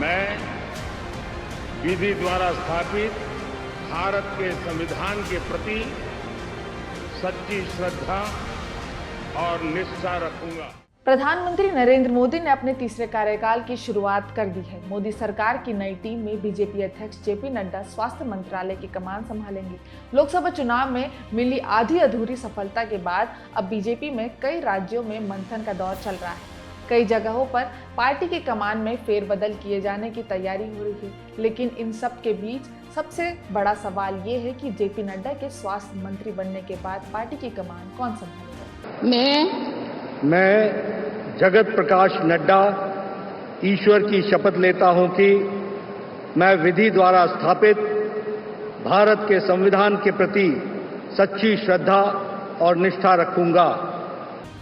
मैं विधि द्वारा स्थापित भारत के संविधान के प्रति सच्ची श्रद्धा और निष्ठा रखूंगा। प्रधानमंत्री नरेंद्र मोदी ने अपने तीसरे कार्यकाल की शुरुआत कर दी है। मोदी सरकार की नई टीम में बीजेपी अध्यक्ष जेपी नड्डा स्वास्थ्य मंत्रालय की कमान संभालेंगे। लोकसभा चुनाव में मिली आधी अधूरी सफलता के बाद अब बीजेपी में कई राज्यों में मंथन का दौर चल रहा है। कई जगहों पर पार्टी की कमान में फेरबदल किए जाने की तैयारी हो रही है, लेकिन इन सब के बीच सबसे बड़ा सवाल ये है कि जेपी नड्डा के स्वास्थ्य मंत्री बनने के बाद पार्टी की कमान कौन संभालेगा। मैं जगत प्रकाश नड्डा ईश्वर की शपथ लेता हूं कि मैं विधि द्वारा स्थापित भारत के संविधान के प्रति सच्ची श्रद्धा और निष्ठा रखूंगा।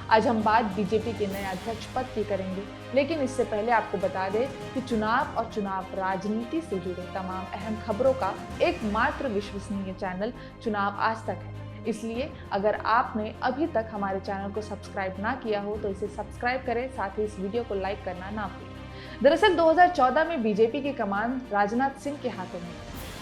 आज हम बात बीजेपी के नए अध्यक्ष पद की करेंगे, लेकिन इससे पहले आपको बता दें कि चुनाव और चुनाव राजनीति से जुड़े तमाम अहम खबरों का एकमात्र विश्वसनीय चैनल चुनाव आज तक है। इसलिए अगर आपने अभी तक हमारे चैनल को सब्सक्राइब ना किया हो तो इसे सब्सक्राइब करें, साथ ही इस वीडियो को लाइक करना ना भूलें। दरअसल 2014 में बीजेपी की कमान राजनाथ सिंह के हाथों में।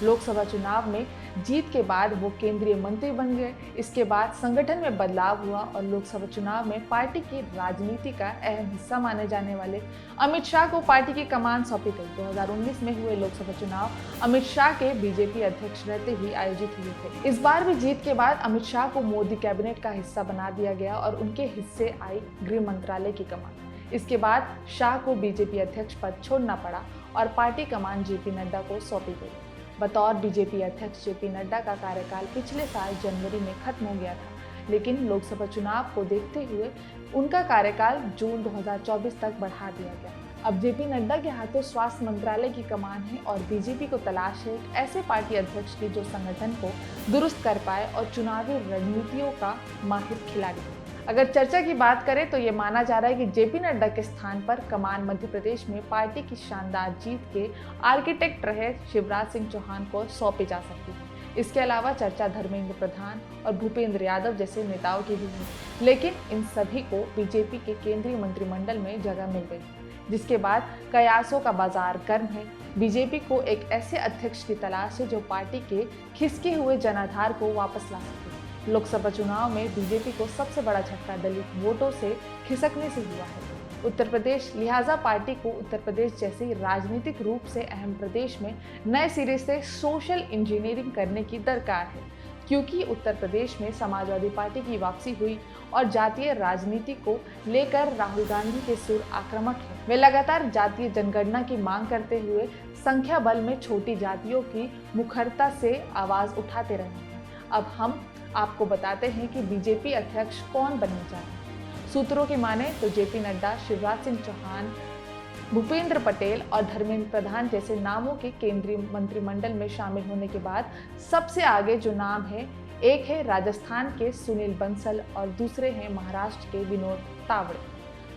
लोकसभा चुनाव में जीत के बाद वो केंद्रीय मंत्री बन गए। इसके बाद संगठन में बदलाव हुआ और लोकसभा चुनाव में पार्टी की राजनीति का अहम हिस्सा माने जाने वाले अमित शाह को पार्टी की कमान सौंपी गई। 2019 में हुए लोकसभा चुनाव अमित शाह के बीजेपी अध्यक्ष रहते ही आयोजित हुए थे। इस बार भी जीत के बाद अमित शाह को मोदी कैबिनेट का हिस्सा बना दिया गया और उनके हिस्से आई गृह मंत्रालय की कमान। इसके बाद शाह को बीजेपी अध्यक्ष पद छोड़ना पड़ा और पार्टी कमान जेपी नड्डा को सौंपी गई। बतौर बीजेपी अध्यक्ष जेपी नड्डा का कार्यकाल पिछले साल जनवरी में खत्म हो गया था, लेकिन लोकसभा चुनाव को देखते हुए उनका कार्यकाल जून 2024 तक बढ़ा दिया गया। अब जेपी नड्डा के हाथों स्वास्थ्य मंत्रालय की कमान है और बीजेपी को तलाश है एक ऐसे पार्टी अध्यक्ष की जो संगठन को दुरुस्त कर पाए और चुनावी रणनीतियों का माहिर खिलाड़ी हो। अगर चर्चा की बात करें तो ये माना जा रहा है कि जेपी नड्डा के स्थान पर कमान मध्य प्रदेश में पार्टी की शानदार जीत के आर्किटेक्ट रहे शिवराज सिंह चौहान को सौंपी जा सकती है। इसके अलावा चर्चा धर्मेंद्र प्रधान और भूपेंद्र यादव जैसे नेताओं की भी हुई, लेकिन इन सभी को बीजेपी के केंद्रीय मंत्रिमंडल में जगह मिल गई, जिसके बाद कयासों का बाजार गर्म है। बीजेपी को एक ऐसे अध्यक्ष की तलाश है जो पार्टी के खिसके हुए जनाधार को वापस ला सके। लोकसभा चुनाव में बीजेपी को सबसे बड़ा झटका दलित वोटों से खिसकने से हुआ है। उत्तर प्रदेश, लिहाजा पार्टी को उत्तर प्रदेश जैसे राजनीतिक रूप से अहम प्रदेश में नए सिरे से सोशल इंजीनियरिंग करने की दरकार है, क्योंकि उत्तर प्रदेश में समाजवादी पार्टी की वापसी हुई और जातीय राजनीति को लेकर राहुल गांधी के सुर आक्रामक हैं। वे लगातार जातीय जनगणना की मांग करते हुए संख्या बल में छोटी जातियों की मुखरता से आवाज उठाते रहे हैं। अब हम आपको बताते हैं कि बीजेपी अध्यक्ष कौन बनने जा रहे हैं। सूत्रों की माने तो जेपी नड्डा, शिवराज सिंह चौहान, भूपेंद्र पटेल और धर्मेंद्र प्रधान जैसे नामों के केंद्रीय मंत्रिमंडल में शामिल होने के बाद सबसे आगे जो नाम है, एक है राजस्थान के सुनील बंसल और दूसरे हैं महाराष्ट्र के विनोद तावड़े।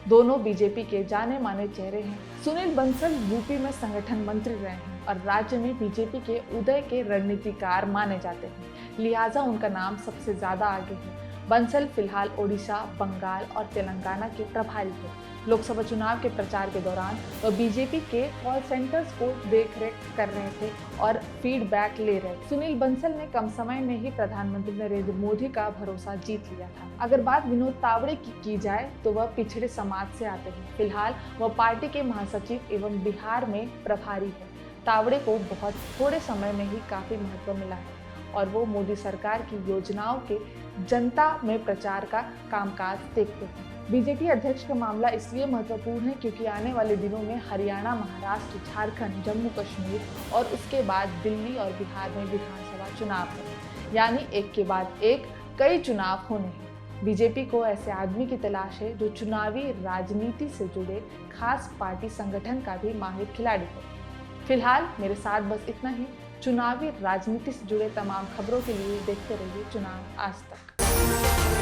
दोनों बीजेपी के जाने माने चेहरे हैं। सुनील बंसल यूपी में संगठन मंत्री रहे हैं और राज्य में बीजेपी के उदय के रणनीतिकार माने जाते हैं, लिहाजा उनका नाम सबसे ज्यादा आगे है। बंसल फिलहाल ओडिशा, बंगाल और तेलंगाना के प्रभारी थे। लोकसभा चुनाव के प्रचार के दौरान वह बीजेपी के कॉल सेंटर्स को देखरेख कर रहे थे और फीडबैक ले रहे थे। सुनील बंसल ने कम समय में ही प्रधानमंत्री नरेंद्र मोदी का भरोसा जीत लिया था। अगर बात विनोद तावड़े की जाए तो वह पिछड़े समाज से आते हैं। फिलहाल वह पार्टी के महासचिव एवं बिहार में प्रभारी है। तावड़े को बहुत थोड़े समय में ही काफी महत्व मिला है और वो मोदी सरकार की योजनाओं के जनता में प्रचार का कामकाज देखते हैं। बीजेपी अध्यक्ष का मामला इसलिए महत्वपूर्ण है क्योंकि आने वाले दिनों में हरियाणा, महाराष्ट्र, झारखंड, जम्मू कश्मीर और उसके बाद दिल्ली और बिहार में विधानसभा चुनाव है, यानी एक के बाद एक कई चुनाव होने हैं। बीजेपी को ऐसे आदमी की तलाश है जो चुनावी राजनीति से जुड़े खास पार्टी संगठन का भी माहिर खिलाड़ी हो। फिलहाल मेरे साथ बस इतना ही। चुनावी राजनीति से जुड़े तमाम खबरों के लिए देखते रहिए चुनाव आज तक।